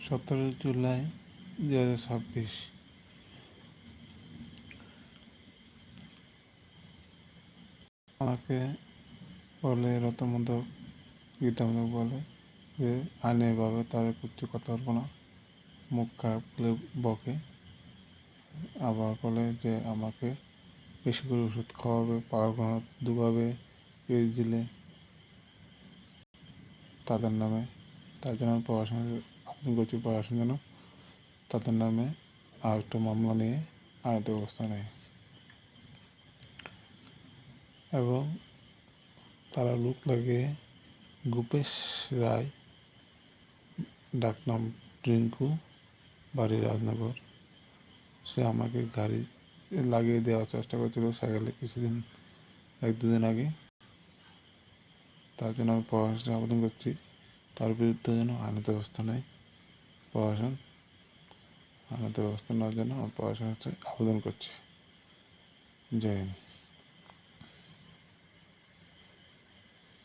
17 জুলাই 2026। আমাকে বলে রতমন্ধক গীতামূলক বলে যে আইনেরভাবে তাদের কিচ্ছু কথা বলবো না, মুখ খারাপ করে বকে। আবার বলে যে আমাকে বেশি করে ওষুধ খাওয়াবে, পাগল ডুবাবে পেজ দিলে তাদের নামে। তার জন্য পড়াশোনা আবেদন করছি, পড়াশোনার জন্য তাদের নামে আর একটা মামলা নিয়ে আইনত ব্যবস্থা নেয়। এবং তারা লোক লাগে ভূপেশ রায়, ডাকনাম রিঙ্কু, বাড়ি রাজনগর। সে আমাকে গাড়ি লাগিয়ে দেওয়ার চেষ্টা করছিল সাইকেলে কিছুদিন, 1-2 দিন আগে। তার জন্য আমি পড়াশোনা আবেদন করছি, তার বিরুদ্ধে যেন আইনত ব্যবস্থা নেয়। আইনত ব্যবস্থা নেওয়ার জন্য আমি পড়াশোনা আবেদন করছি। জয় হিন্দ।